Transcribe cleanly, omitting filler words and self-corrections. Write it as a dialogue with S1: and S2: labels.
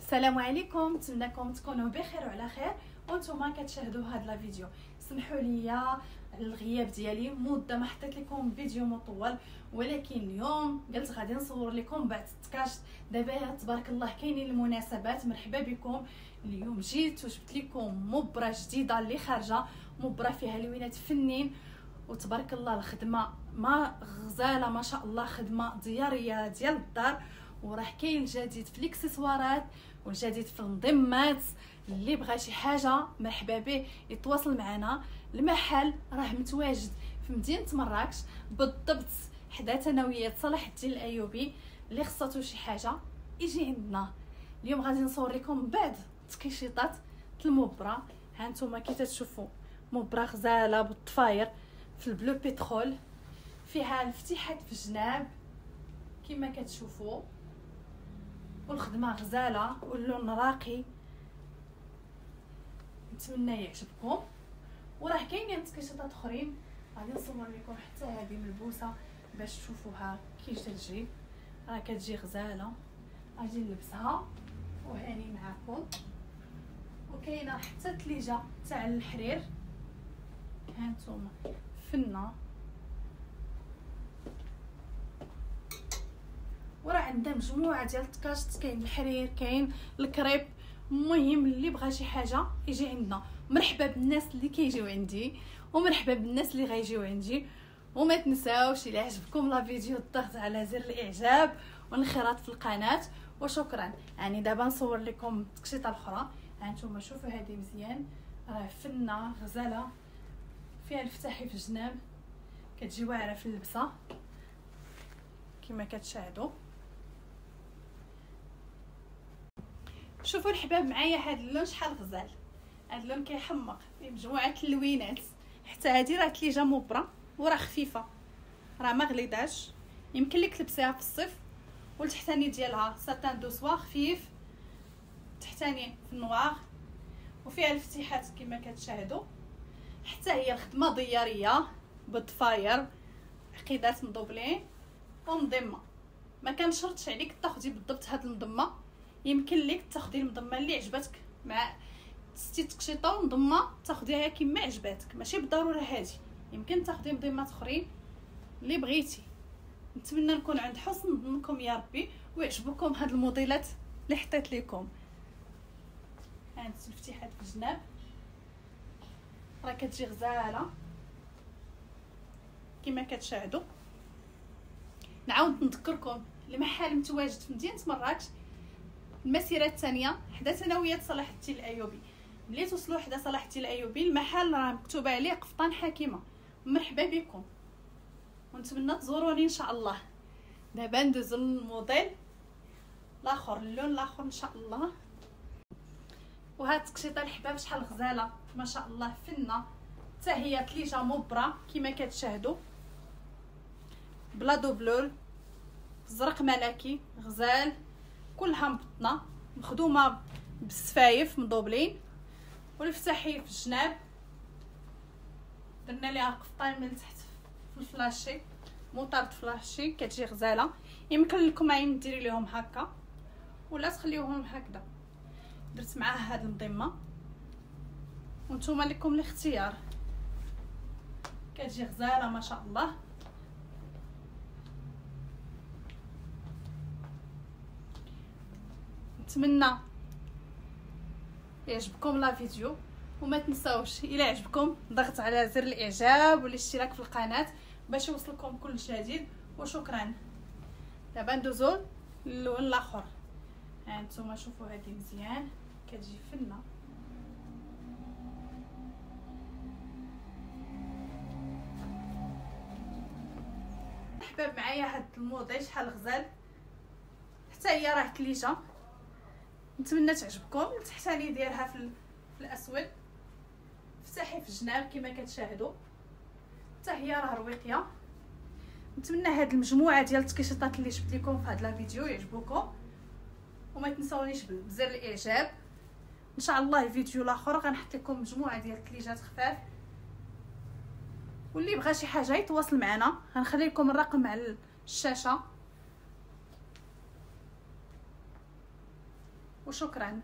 S1: السلام عليكم، نتمنىكم تكونوا بخير وعلى خير وانتم كتشاهدوا هذا لا فيديو. سمحوا لي على الغياب ديالي، مده ما حطيت لكم فيديو مطول، ولكن اليوم قلت غادي نصور لكم بعد التكاشط. دابا تبارك الله كاينين المناسبات، مرحبا بكم. اليوم جيت وجبت لكم مبره جديده اللي خارجه، مبره فيها لوينات فنين وتبارك الله الخدمه ما غزاله ما شاء الله، خدمه دياريه ديال الدار. وراه كاين الجديد في الاكسسوارات والجديد في الانضمات. اللي بغى شي حاجه مرحبا به يتواصل معنا. المحل راه متواجد في مدينه مراكش بالضبط حدا ثانويه صلاح الدين الايوبي. اللي خصاتو شي حاجه يجي عندنا. اليوم غادي نصور لكم بعض تكيشيطات المبره. ها نتوما كي تشوفوا مبره غزاله بالطفاير في البلو بترول، فيها الفتيحات في الجناب كما كتشوفوا، والخدمه غزاله واللون راقي. نتمنى يعجبكم. وراه كاينين تكيشيطات اخرين غادي نصور لكم حتى هذه ملبوسه باش تشوفوها كي تجي. راه كتجي غزاله، غادي نلبسها وهاني معكم. وكاينه حتى تليجه تاع الحرير، ها نتوما فنه. وراه عندنا مجموعه ديال التكاشط، كاين الحرير كاين الكريب. المهم اللي بغى شي حاجه يجي عندنا. مرحبا بالناس اللي كيجيو عندي ومرحبا بالناس اللي غيجيو عندي. وما تنساوش الى عجبكم لا فيديو الضغط على زر الاعجاب والانخراط في القناه. وشكرا. يعني دابا نصور لكم التكشيطه الاخرى. هانتوما شوفوا هذه مزيان، راه فنه غزاله فيها الفتاحي في الجناب، كتجي واعره في اللبسه كما كتشاهدوا. شوفوا الحباب معايا هذا اللون شحال غزال. هذا اللون كيحمق فيه مجموعه اللوينات. حتى هذه راه تليجه مبره وراه خفيفه، راه ما غليظاش، يمكن لك تلبسيها في الصيف. والتحتاني ديالها ساتان دو سوا خفيف، تحتاني في النوار وفيها الفتيحات كما كتشاهدوا. حتى هي الخدمه دياريه بالضفاير، عقيدات مدوبلين ومضمه. ما كنشرطش عليك تاخدي بالضبط هاد المضمه، يمكن لك تاخدي المضمه اللي عجبتك مع ستي تكشيطه ومضمه تاخديها كما عجباتك، ماشي بالضروره هادي، يمكن تاخدي مضمات اخرين اللي بغيتي. نتمنى نكون عند حسن ظنكم يا ربي ويعجبكم هاد الموديلات اللي حطيت لكم. هانت الفتيحات في الجناب راه كتجي غزاله كما كتشاهدوا. نعاود نذكركم المحل متواجد في مدينه مراكش، المسيره الثانيه حدا ثانويه صلاح الدين الايوبي. ملي توصلوا حدا صلاح الدين الايوبي المحل راه مكتوب عليه قفطان حكيمه. مرحبا بكم ونتمنى تزوروني ان شاء الله. دابا ندوزو للموديل الاخر، اللون الاخر ان شاء الله. وهاد التكشيطه الحباب شحال غزاله ما شاء الله، فنه. حتى هي تليجه مبره كما كتشاهدوا، بلا دوبلور، زرق ملكي غزال، كلها مبطنه مخدومه بالسفايف مدوبلين. والفتحي في الجناب درنا ليها قفطان من تحت في الفلاشي، موطارد فلاشي كتجي غزاله. يمكن لكم عين ديري ليهم هكا ولا تخليوهم هكذا. درت معاه هاد المضمه وانتم لكم الاختيار، كتجي غزاله ما شاء الله. نتمنى يعجبكم لا فيديو، وما تنساوش الى عجبكم ضغط على زر الاعجاب والاشتراك في القناه باش يوصلكم كل جديد. وشكرا. دابا ندوزو للون الاخر. ها نتوما شوفوا هذه مزيان كتجي فنه. حباب معايا هاد الموديل شحال غزال. حتى هي راه تليجه، نتمنى تعجبكم. التحتاني ديالها في الاسود، فتحي في الجناب كما كتشاهدوا. حتى هي راه رويقيه. نتمنى هاد المجموعه ديال التكيشيطات اللي جبت لكم في هذا الفيديو يعجبوكم، وما تنساونيش بزر الاعجاب. ان شاء الله الفيديو الاخر غنحط لكم مجموعه ديال التليجات خفاف. واللي بغى شي حاجه يتواصل معنا، غنخلي لكم الرقم على الشاشه. وشكرا.